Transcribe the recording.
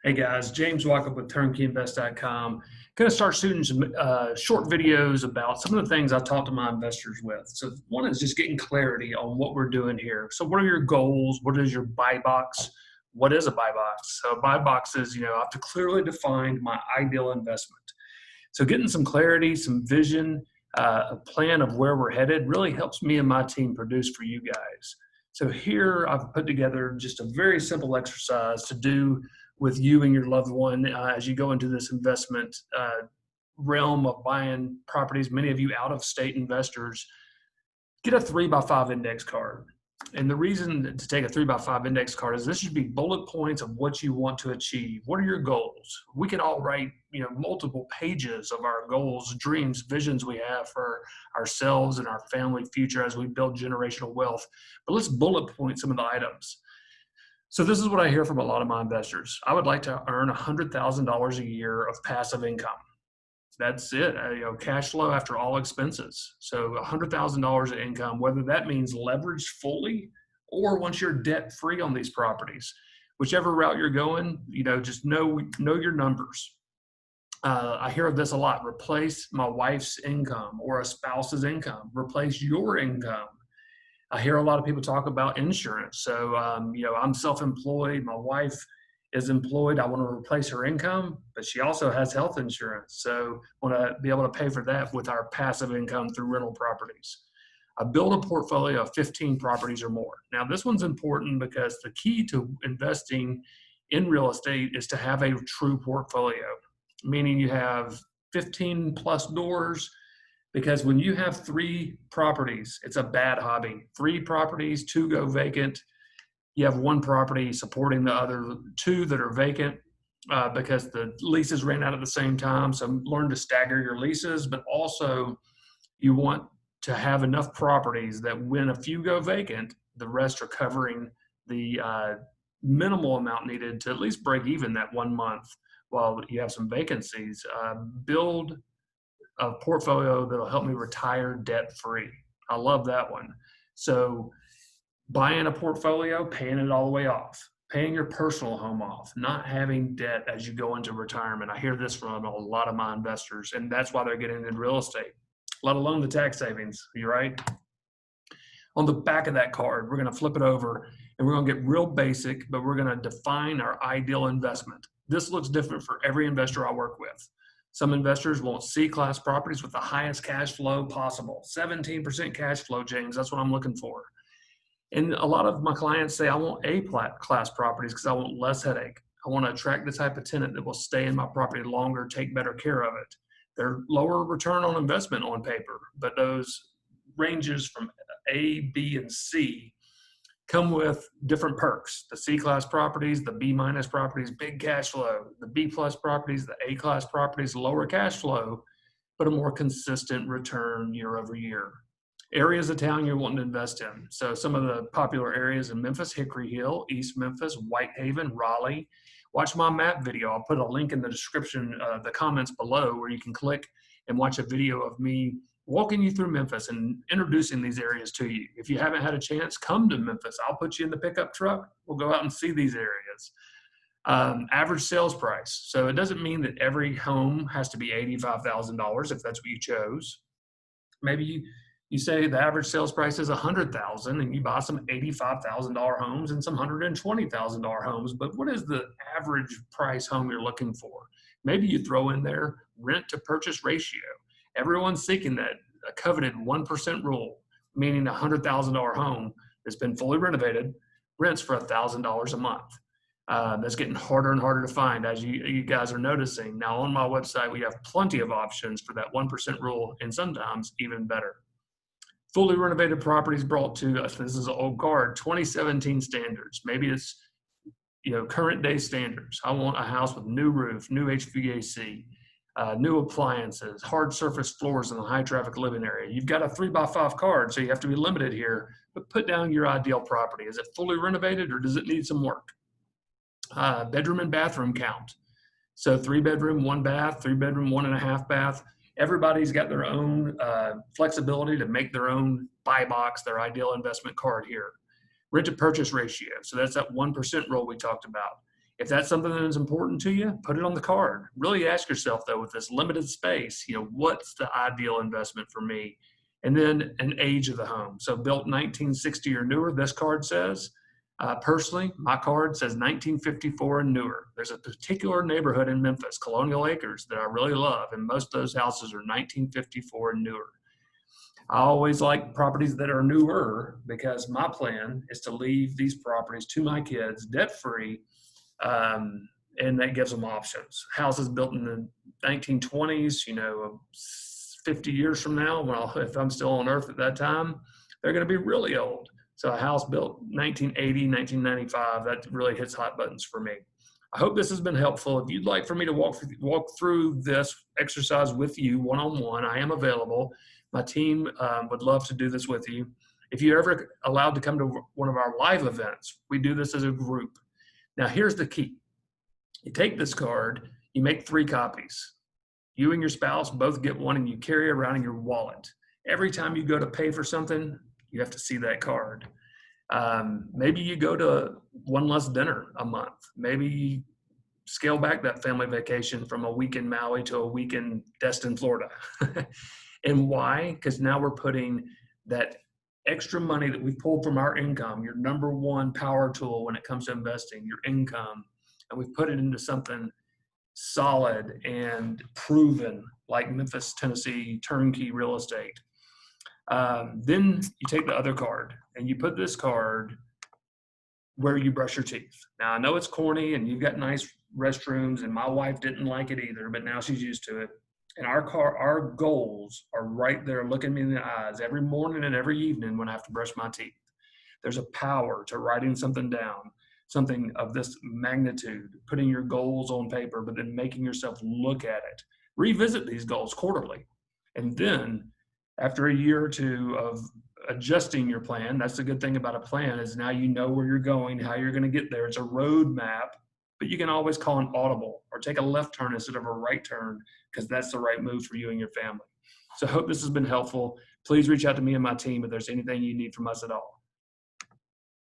Hey guys, James Wachob with TurnkeyInvest.com. Going to start shooting some short videos about some of the things I talk to my investors with. So one is just getting clarity on what we're doing here. So what are your goals? What is your buy box? What is a buy box? So a buy box is, I have to clearly define my ideal investment. So getting some clarity, some vision, a plan of where we're headed really helps me and my team produce for you guys. So here I've put together just a very simple exercise to do with you and your loved one as you go into this investment realm of buying properties. Many of you out of state investors, get a 3x5 index card. And the reason to take a 3x5 index card is this should be bullet points of what you want to achieve. What are your goals? We can all write, multiple pages of our goals, dreams, visions we have for ourselves and our family future as we build generational wealth. But let's bullet point some of the items. So this is what I hear from a lot of my investors. I would like to earn $100,000 a year of passive income. That's it, cash flow after all expenses. So $100,000 of income, whether that means leveraged fully or once you're debt free on these properties, whichever route you're going, just know your numbers. I hear of this a lot. Replace my wife's income or a spouse's income. Replace your income. I hear a lot of people talk about insurance. So, I'm self-employed. My wife is employed. I want to replace her income, but she also has health insurance. So I want to be able to pay for that with our passive income through rental properties. I build a portfolio of 15 properties or more. Now, this one's important because the key to investing in real estate is to have a true portfolio, meaning you have 15 plus doors. Because when you have 3 properties, it's a bad hobby. 3 properties, 2 go vacant. You have 1 property supporting the other 2 that are vacant because the leases ran out at the same time. So learn to stagger your leases, but also you want to have enough properties that when a few go vacant, the rest are covering the minimal amount needed to at least break even that 1 month while you have some vacancies. Build a portfolio that'll help me retire debt free. I love that one. So buying a portfolio, paying it all the way off, paying your personal home off, not having debt as you go into retirement. I hear this from a lot of my investors, and that's why they're getting into real estate, let alone the tax savings. You right? On the back of that card, we're going to flip it over and we're going to get real basic, but we're going to define our ideal investment. This looks different for every investor I work with. Some investors want C-class properties with the highest cash flow possible. 17% cash flow, James, that's what I'm looking for. And a lot of my clients say, I want A-class properties because I want less headache. I want to attract the type of tenant that will stay in my property longer, take better care of it. They're lower return on investment on paper, but those ranges from A, B, and C come with different perks. The C-class properties, the B- properties, big cash flow. The B+ properties, the A-class properties, lower cash flow, but a more consistent return year over year. Areas of town you're wanting to invest in. So some of the popular areas in Memphis: Hickory Hill, East Memphis, Whitehaven, Raleigh. Watch my map video. I'll put a link in the description, the comments below, where you can click and watch a video of me walking you through Memphis and introducing these areas to you. If you haven't had a chance, come to Memphis. I'll put you in the pickup truck. We'll go out and see these areas. Average sales price. So it doesn't mean that every home has to be $85,000 if that's what you chose. Maybe you say the average sales price is $100,000 and you buy some $85,000 homes and some $120,000 homes. But what is the average price home you're looking for? Maybe you throw in there rent to purchase ratio. Everyone's seeking that coveted 1% rule, meaning a $100,000 home that's been fully renovated rents for $1,000 a month. That's getting harder and harder to find, as you guys are noticing. Now on my website, we have plenty of options for that 1% rule, and sometimes even better. Fully renovated properties brought to us. This is an old card, 2017 standards. Maybe it's current day standards. I want a house with new roof, new HVAC, new appliances, hard surface floors in a high traffic living area. You've got a 3x5 card, so you have to be limited here, but put down your ideal property. Is it fully renovated or does it need some work? Bedroom and bathroom count. So 3 bedroom, 1 bath, 3 bedroom, 1.5 bath. Everybody's got their own flexibility to make their own buy box, their ideal investment card here. Rent to purchase ratio. So that's that 1% rule we talked about. If that's something that is important to you, put it on the card. Really ask yourself, though, with this limited space, what's the ideal investment for me? And then an age of the home. So built 1960 or newer, this card says. Personally, my card says 1954 and newer. There's a particular neighborhood in Memphis, Colonial Acres, that I really love, and most of those houses are 1954 and newer. I always like properties that are newer because my plan is to leave these properties to my kids debt-free, and that gives them options. Houses built in the 1920s, 50 years from now, if I'm still on earth at that time, they're going to be really old. So a house built 1980, 1995, that really hits hot buttons for me. I hope this has been helpful. If you'd like for me to walk through this exercise with you one-on-one, I am available. My team would love to do this with you. If you're ever allowed to come to one of our live events, we do this as a group. Now, here's the key. You take this card, you make 3 copies. You and your spouse both get one, and you carry it around in your wallet. Every time you go to pay for something, you have to see that card. Maybe you go to one less dinner a month. Maybe you scale back that family vacation from a week in Maui to a week in Destin, Florida. And why? Because now we're putting that extra money that we've pulled from our income, your number one power tool when it comes to investing, your income, and we've put it into something solid and proven, like Memphis, Tennessee, turnkey real estate. Then you take the other card and you put this card where you brush your teeth. Now, I know it's corny and you've got nice restrooms, and my wife didn't like it either, but now she's used to it. And our goals are right there looking me in the eyes every morning and every evening when I have to brush my teeth. There's a power to writing something down, something of this magnitude, putting your goals on paper, but then making yourself look at it. Revisit these goals quarterly. And then after a year or two of adjusting your plan, that's the good thing about a plan, is now you know where you're going, how you're going to get there. It's a road map, but you can always call an audible or take a left turn instead of a right turn, because that's the right move for you and your family. So I hope this has been helpful. Please reach out to me and my team if there's anything you need from us at all.